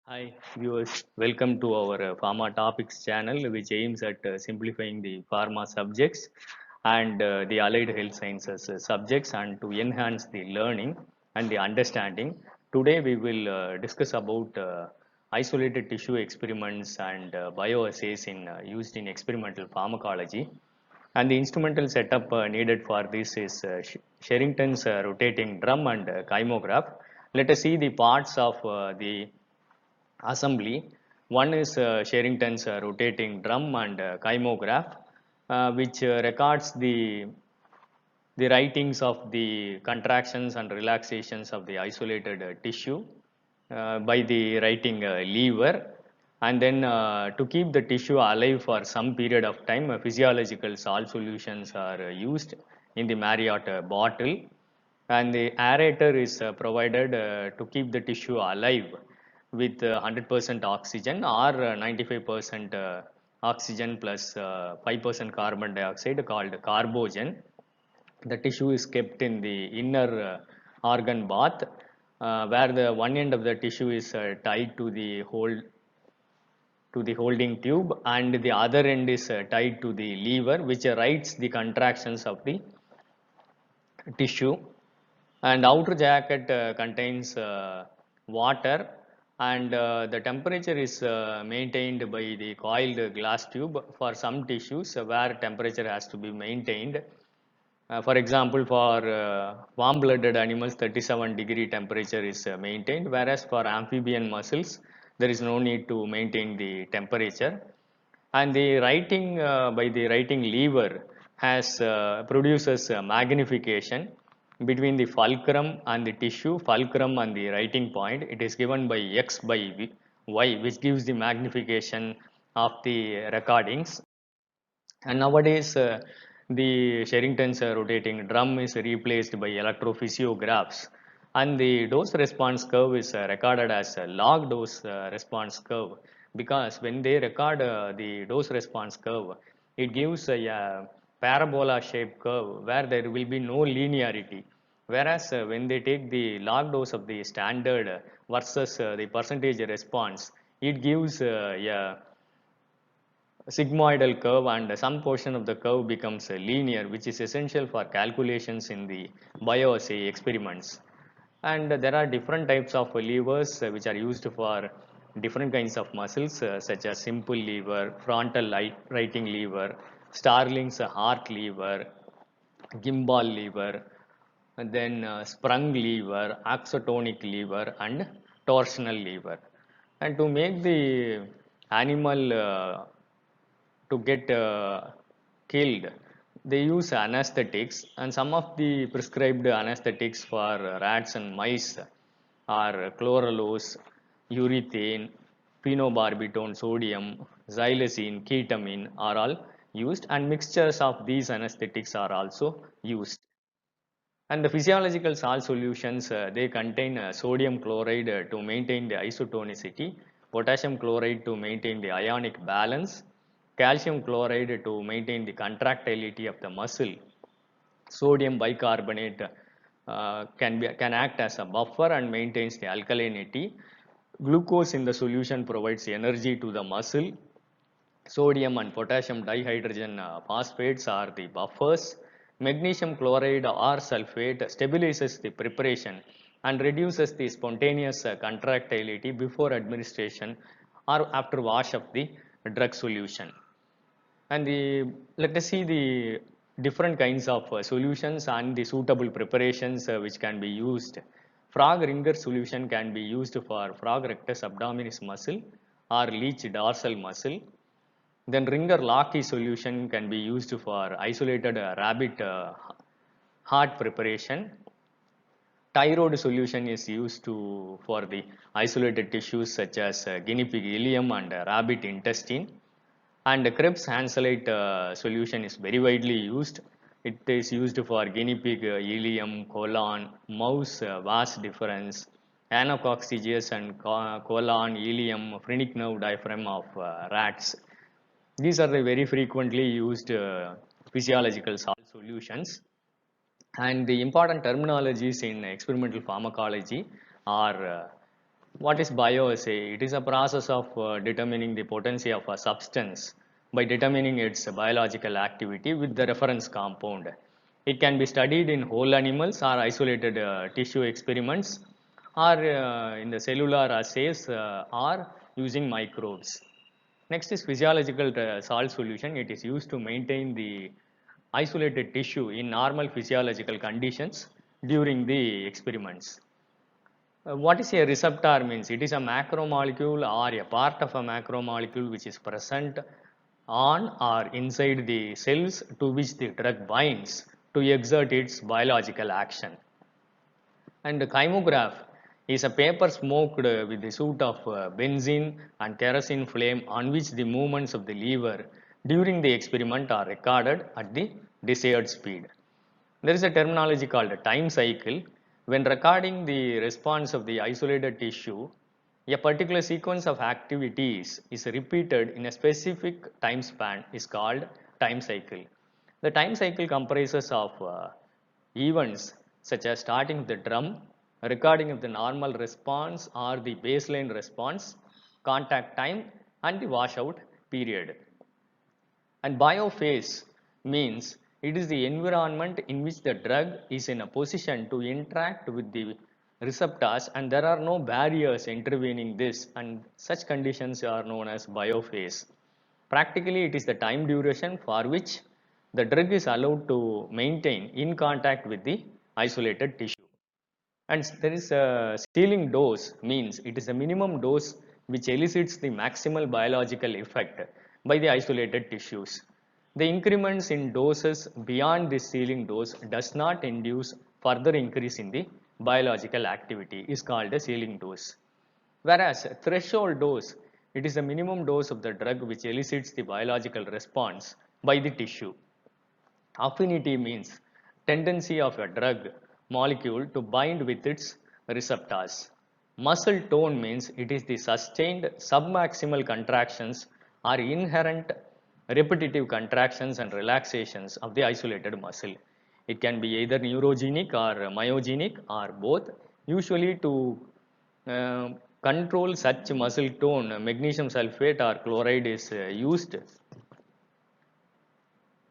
Hi viewers, welcome to our Pharma Topics channel, which aims at simplifying the pharma subjects and the allied health sciences subjects, and to enhance the learning and the understanding. Today we will discuss about isolated tissue experiments and bioassays used in experimental pharmacology. And the instrumental setup needed for this is Sherrington's rotating drum and kymograph. Let us see the parts of the assembly. One is Sherrington's rotating drum and kymograph, which records the writings of the contractions and relaxations of the isolated tissue by the writing lever. And then to keep the tissue alive for some period of time, physiological salt solutions are used in the Marriott bottle, and the aerator is provided to keep the tissue alive with 100% oxygen or 95% oxygen plus 5% carbon dioxide, called carbogen. The tissue is kept in the inner organ bath, where the one end of the tissue is tied to the holding tube, and the other end is tied to the lever, which writes the contractions of the tissue. And outer jacket contains water, and the temperature is maintained by the coiled glass tube for some tissues where temperature has to be maintained. For example, for warm-blooded animals, 37-degree temperature is maintained, whereas for amphibian muscles, there is no need to maintain the temperature. And the writing by the writing lever has produces magnification between the fulcrum and the tissue, fulcrum and the writing point. It is given by X by Y, which gives the magnification of the recordings. And nowadays, the Sherrington's rotating drum is replaced by electrophysiographs, and the dose response curve is recorded as a log dose response curve, because when they record the dose response curve, it gives a parabola shaped curve where there will be no linearity. Whereas when they take the log dose of the standard versus the percentage response, it gives a sigmoidal curve, and some portion of the curve becomes linear, which is essential for calculations in the bioassay experiments. And there are different types of levers which are used for different kinds of muscles, such as simple lever, frontal writing lever, Starling's heart lever, gimbal lever, and then sprung lever, axotonic lever, and torsional lever. And to make the animal to get killed, they use anesthetics, and some of the prescribed anesthetics for rats and mice are chlorellose, urethane, phenobarbital sodium, xylazine, ketamine are all used, and mixtures of these anesthetics are also used. And the physiological salt solutions, they contain sodium chloride to maintain the isotonicity, potassium chloride to maintain the ionic balance, calcium chloride to maintain the contractility of the muscle, sodium bicarbonate can act as a buffer and maintains the alkalinity, glucose in the solution provides energy to the muscle, sodium and potassium dihydrogen phosphates are the buffers. Magnesium chloride or sulfate stabilizes the preparation and reduces the spontaneous contractility before administration or after wash of the drug solution. And let us see the different kinds of solutions and the suitable preparations which can be used. Frog ringer solution can be used for frog rectus abdominis muscle or leech dorsal muscle. Then Ringer Lockheed solution can be used for isolated rabbit heart preparation. Thyroid solution is used for the isolated tissues such as guinea pig ileum and rabbit intestine. And Krebs Hanselite solution is very widely used. It is used for guinea pig ileum, colon, mouse vas deferens, anacoccygeus and colon, ileum, phrenic nerve diaphragm of rats. These are the very frequently used physiological salt solutions. And the important terminologies in experimental pharmacology are What is bioassay? It is a process of determining the potency of a substance by determining its biological activity with the reference compound. It can be studied in whole animals or isolated tissue experiments or in the cellular assays or using microbes. Next is physiological salt solution. It is used to maintain the isolated tissue in normal physiological conditions during the experiments. What is a receptor means? It is a macromolecule or a part of a macromolecule which is present on or inside the cells to which the drug binds to exert its biological action. And the chymograph is a paper smoked with the soot of benzene and kerosene flame on which the movements of the lever during the experiment are recorded at the desired speed. There is a terminology called a time cycle. When recording the response of the isolated tissue, a particular sequence of activities is repeated in a specific time span is called time cycle. The time cycle comprises of events such as starting the drum, recording of the normal response or the baseline response, contact time, and the washout period. And biophase means it is the environment in which the drug is in a position to interact with the receptors and there are no barriers intervening this, and such conditions are known as biophase. Practically, it is the time duration for which the drug is allowed to maintain in contact with the isolated tissue. And there is a ceiling dose means it is a minimum dose which elicits the maximal biological effect by the isolated tissues. The increments in doses beyond this ceiling dose does not induce further increase in the biological activity is called a ceiling dose. Whereas threshold dose, it is a minimum dose of the drug which elicits the biological response by the tissue. Affinity means tendency of a drug molecule to bind with its receptors. Muscle tone means it is the sustained submaximal contractions or inherent repetitive contractions and relaxations of the isolated muscle. It can be either neurogenic or myogenic or both. Usually to uh, control such muscle tone, magnesium sulfate or chloride is used,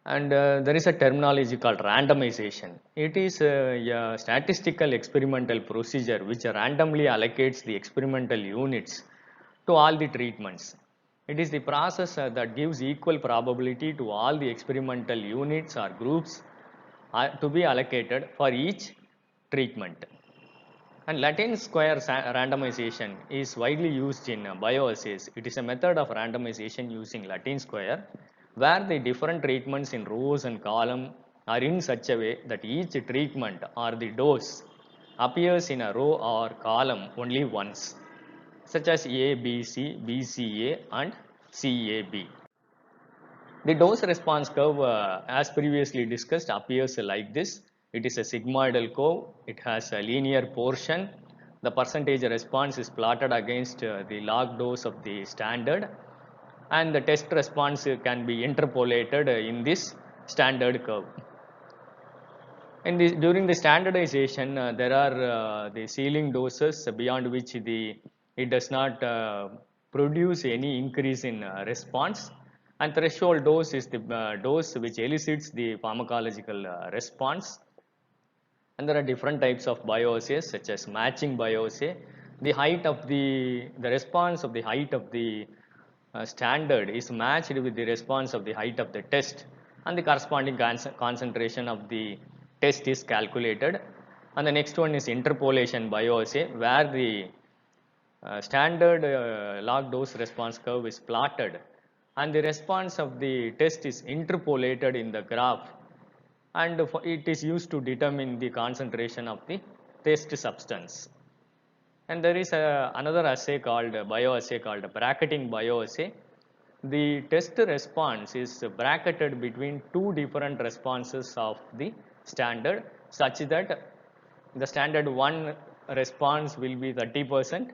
and there is a terminology called randomization. It is a statistical experimental procedure which randomly allocates the experimental units to all the treatments. It is the process that gives equal probability to all the experimental units or groups to be allocated for each treatment. And Latin square randomization is widely used in bioassays. It is a method of randomization using Latin square where the different treatments in rows and column are in such a way that each treatment or the dose appears in a row or column only once, such as ABC, BCA and CAB. The dose response curve, as previously discussed, appears like this. It is a sigmoidal curve. It has a linear portion. The percentage response is plotted against the log dose of the standard, and the test response can be interpolated in this standard curve. And during the standardization, there are the ceiling doses beyond which it does not produce any increase in response, and threshold dose is the dose which elicits the pharmacological response. And there are different types of bioassays such as matching bioassay. The height of the response of the height of the standard is matched with the response of the height of the test, and the corresponding concentration of the test is calculated. And the next one is interpolation bioassay where the standard log dose response curve is plotted and the response of the test is interpolated in the graph, and it is used to determine the concentration of the test substance. And there is another assay called bioassay called bracketing bioassay. The test response is bracketed between two different responses of the standard such that the standard 1 response will be 30%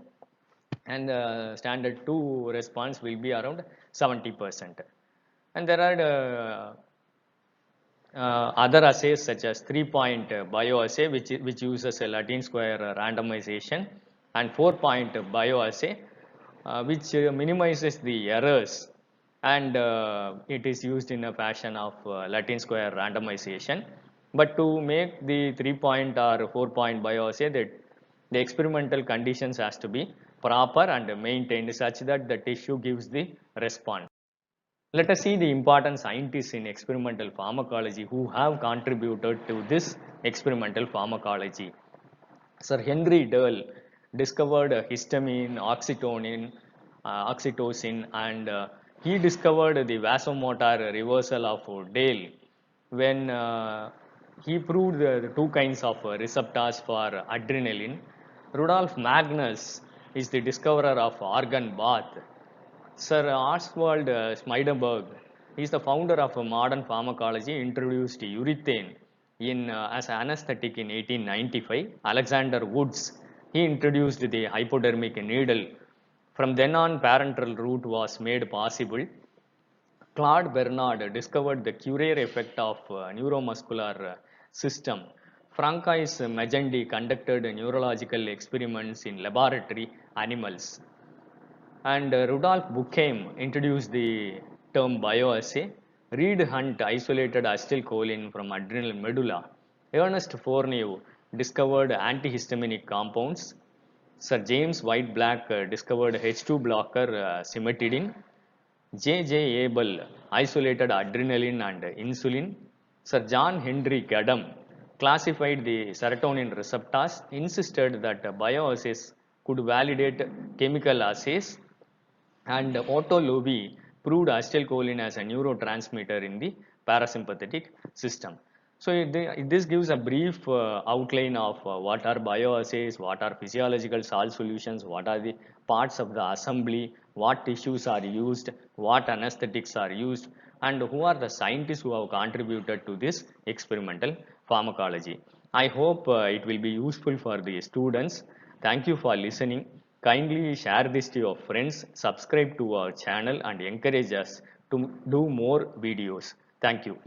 and the standard 2 response will be around 70%. And there are other assays such as 3-point bioassay which uses a Latin square randomization. and 4-point bioassay, which minimizes the errors, and it is used in a fashion of Latin square randomization. But to make the 3-point or 4-point bioassay, the experimental conditions has to be proper and maintained such that the tissue gives the response. Let us see the important scientists in experimental pharmacology who have contributed to this experimental pharmacology. Sir Henry Dell discovered histamine, oxytocin, and he discovered the vasomotor reversal of Dale when he proved the two kinds of receptors for adrenaline. Rudolf Magnus is the discoverer of organ bath. Sir Oswald Smyderberg is the founder of modern pharmacology, introduced urethane as an anesthetic in 1895. Alexander Woods, he introduced the hypodermic needle. From then on, parenteral route was made possible. Claude Bernard discovered the Curie effect of neuromuscular system. Francois Magendie conducted neurological experiments in laboratory animals. And Rudolf Buchheim introduced the term bioassay. Reed Hunt isolated acetylcholine from adrenal medulla. Ernest Fournier discovered antihistaminic compounds. Sir James White Black discovered H2 blocker cimetidine. J. Abel isolated adrenaline and insulin. Sir John Henry Gadam classified the serotonin receptors, insisted that bioassays could validate chemical assays, and Otto Loewi proved acetylcholine as a neurotransmitter in the parasympathetic system. So this gives a brief outline of what are bioassays, what are physiological salt solutions, what are the parts of the assembly, what tissues are used, what anesthetics are used, and who are the scientists who have contributed to this experimental pharmacology. I hope it will be useful for the students. Thank you for listening. Kindly share this to your friends, subscribe to our channel, and encourage us to do more videos. Thank you.